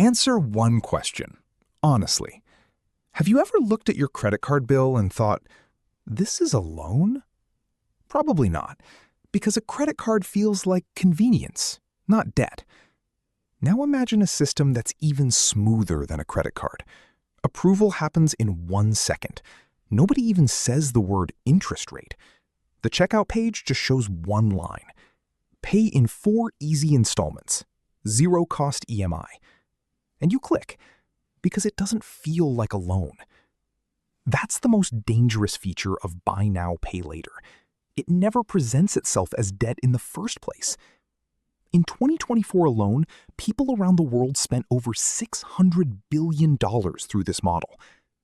Answer one question, honestly. Have you ever looked at your credit card bill and thought, this is a loan? Probably not, because a credit card feels like convenience, not debt. Now imagine a system that's even smoother than a credit card. Approval happens in 1 second. Nobody even says the word interest rate. The checkout page just shows one line. Pay in 4 easy installments, zero-cost EMI. And you click, because it doesn't feel like a loan. That's the most dangerous feature of buy now, pay later. It never presents itself as debt in the first place. In 2024 alone, people around the world spent over $600 billion through this model.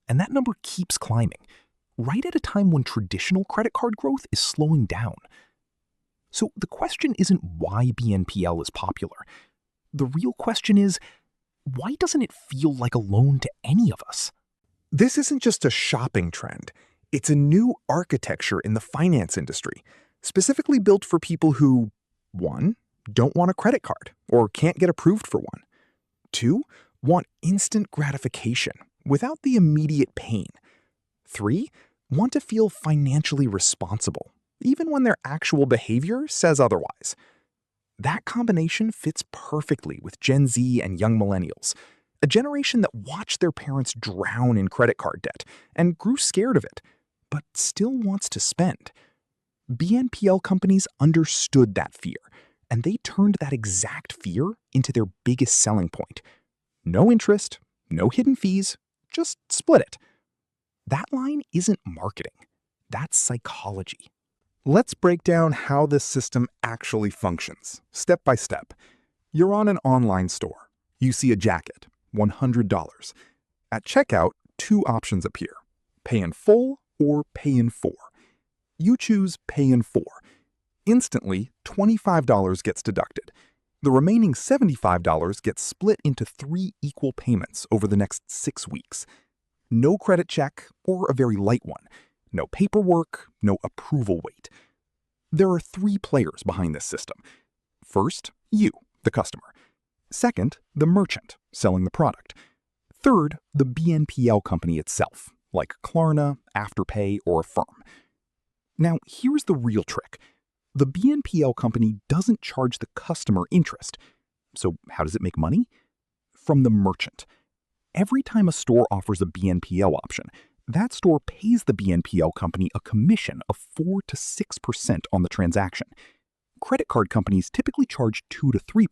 And that number keeps climbing, right at a time when traditional credit card growth is slowing down. So the question isn't why BNPL is popular. The real question is, why doesn't it feel like a loan to any of us? This isn't just a shopping trend. It's a new architecture in the finance industry, specifically built for people who, 1, don't want a credit card or can't get approved for one. 2, want instant gratification without the immediate pain. 3, want to feel financially responsible, even when their actual behavior says otherwise. That combination fits perfectly with Gen Z and young millennials, a generation that watched their parents drown in credit card debt and grew scared of it, but still wants to spend. BNPL companies understood that fear, and they turned that exact fear into their biggest selling point. No interest, no hidden fees, just split it. That line isn't marketing. That's psychology. Let's break down how this system actually functions, step by step. You're on an online store. You see a jacket, $100. At checkout, 2 options appear, pay in full or pay in 4. You choose pay in 4. Instantly, $25 gets deducted. The remaining $75 gets split into 3 equal payments over the next 6 weeks. No credit check or a very light one. No paperwork, no approval wait. There are 3 players behind this system. First, you, the customer. Second, the merchant selling the product. Third, the BNPL company itself, like Klarna, Afterpay, or Affirm. Now, here's the real trick. The BNPL company doesn't charge the customer interest. So how does it make money? From the merchant. Every time a store offers a BNPL option, that store pays the BNPL company a commission of 4 to 6% on the transaction. Credit card companies typically charge 2 to 3%.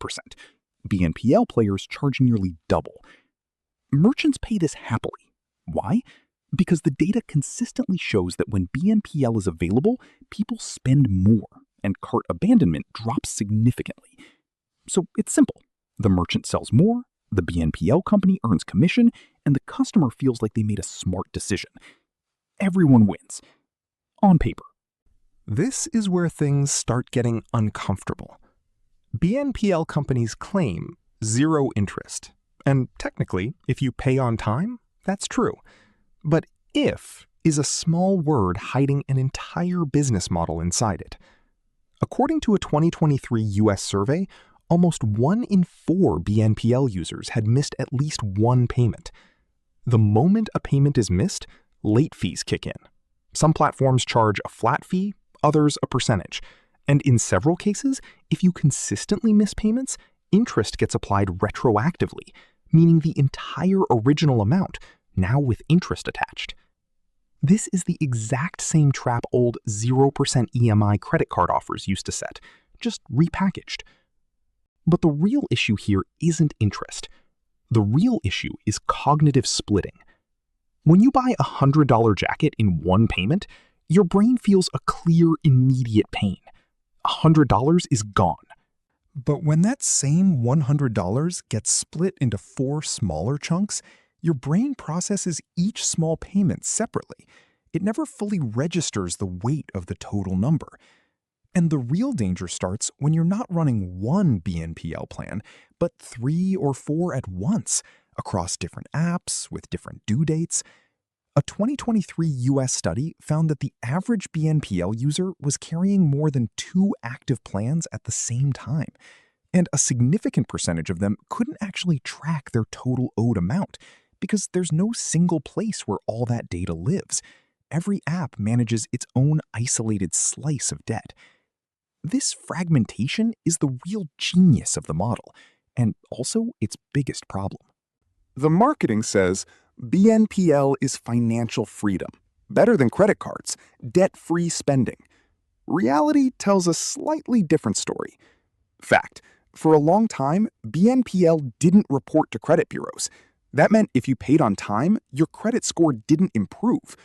BNPL players charge nearly double. Merchants pay this happily. Why? Because the data consistently shows that when BNPL is available, people spend more, and cart abandonment drops significantly. So it's simple. The merchant sells more, the BNPL company earns commission, and the customer feels like they made a smart decision. Everyone wins. On paper. This is where things start getting uncomfortable. BNPL companies claim 0 interest. And technically, if you pay on time, that's true. But "if" is a small word hiding an entire business model inside it. According to a 2023 US survey, almost 1 in 4 BNPL users had missed at least one payment. The moment a payment is missed, late fees kick in. Some platforms charge a flat fee, others a percentage. And in several cases, if you consistently miss payments, interest gets applied retroactively, meaning the entire original amount, now with interest attached. This is the exact same trap old 0% EMI credit card offers used to set, just repackaged. But the real issue here isn't interest. The real issue is cognitive splitting. When you buy a $100 jacket in one payment, your brain feels a clear, immediate pain. $100 is gone. But when that same $100 gets split into 4 smaller chunks, your brain processes each small payment separately. It never fully registers the weight of the total number. And the real danger starts when you're not running one BNPL plan, but 3 or 4 at once, across different apps with different due dates. A 2023 US study found that the average BNPL user was carrying more than 2 active plans at the same time. And a significant percentage of them couldn't actually track their total owed amount because there's no single place where all that data lives. Every app manages its own isolated slice of debt. This fragmentation is the real genius of the model, and also its biggest problem. The marketing says BNPL is financial freedom, better than credit cards, debt-free spending. Reality tells a slightly different story. Fact, for a long time, BNPL didn't report to credit bureaus. That meant if you paid on time, your credit score didn't improve.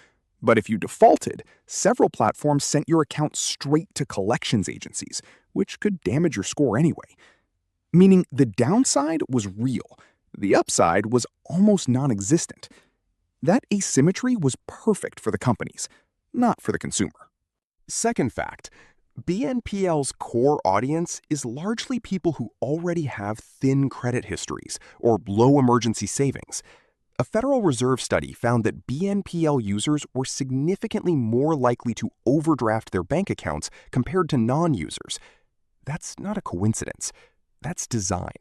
But if you defaulted, several platforms sent your account straight to collections agencies, which could damage your score anyway. Meaning the downside was real. The upside was almost non-existent. That asymmetry was perfect for the companies, not for the consumer. Second fact, BNPL's core audience is largely people who already have thin credit histories or low emergency savings. A Federal Reserve study found that BNPL users were significantly more likely to overdraft their bank accounts compared to non-users. That's not a coincidence. That's design.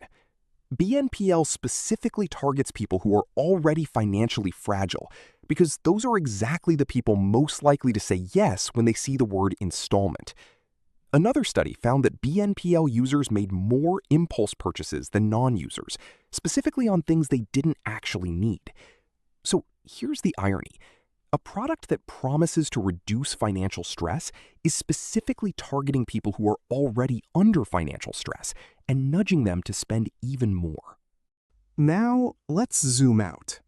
BNPL specifically targets people who are already financially fragile because those are exactly the people most likely to say yes when they see the word installment. Another study found that BNPL users made more impulse purchases than non-users, specifically on things they didn't actually need. So here's the irony. A product that promises to reduce financial stress is specifically targeting people who are already under financial stress and nudging them to spend even more. Now, let's zoom out.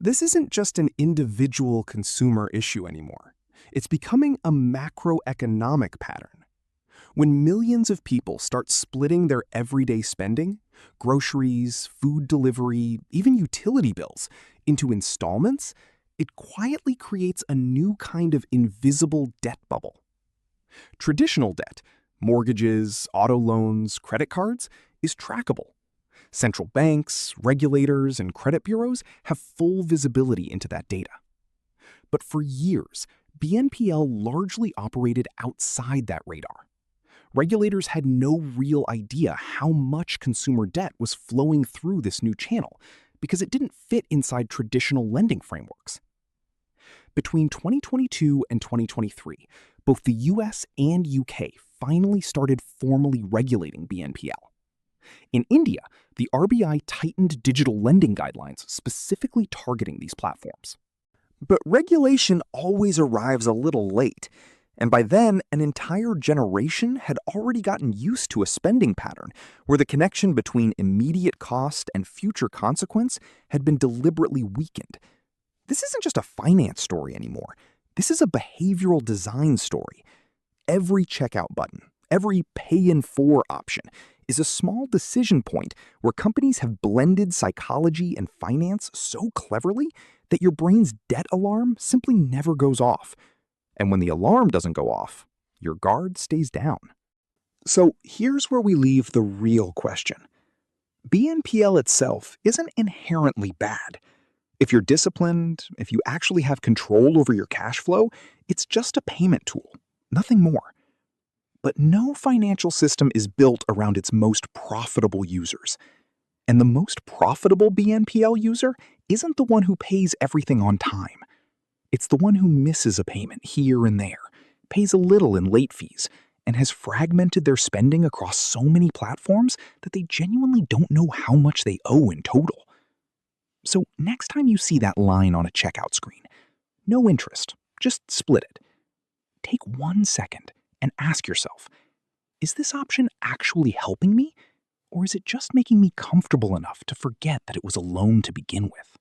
This isn't just an individual consumer issue anymore. It's becoming a macroeconomic pattern. When millions of people start splitting their everyday spending, groceries, food delivery, even utility bills, into installments, it quietly creates a new kind of invisible debt bubble. Traditional debt, mortgages, auto loans, credit cards, is trackable. Central banks, regulators, and credit bureaus have full visibility into that data. But for years, BNPL largely operated outside that radar. Regulators had no real idea how much consumer debt was flowing through this new channel because it didn't fit inside traditional lending frameworks. Between 2022 and 2023, both the US and UK finally started formally regulating BNPL. In India, the RBI tightened digital lending guidelines specifically targeting these platforms. But regulation always arrives a little late, and by then, an entire generation had already gotten used to a spending pattern where the connection between immediate cost and future consequence had been deliberately weakened. This isn't just a finance story anymore. This is a behavioral design story. Every checkout button, every pay in 4 option is a small decision point where companies have blended psychology and finance so cleverly that your brain's debt alarm simply never goes off. And when the alarm doesn't go off, your guard stays down. So here's where we leave the real question. BNPL itself isn't inherently bad. If you're disciplined, if you actually have control over your cash flow, it's just a payment tool, nothing more. But no financial system is built around its most profitable users. And the most profitable BNPL user isn't the one who pays everything on time. It's the one who misses a payment here and there, pays a little in late fees, and has fragmented their spending across so many platforms that they genuinely don't know how much they owe in total. So next time you see that line on a checkout screen, no interest, just split it. Take 1 second and ask yourself, is this option actually helping me, or is it just making me comfortable enough to forget that it was a loan to begin with?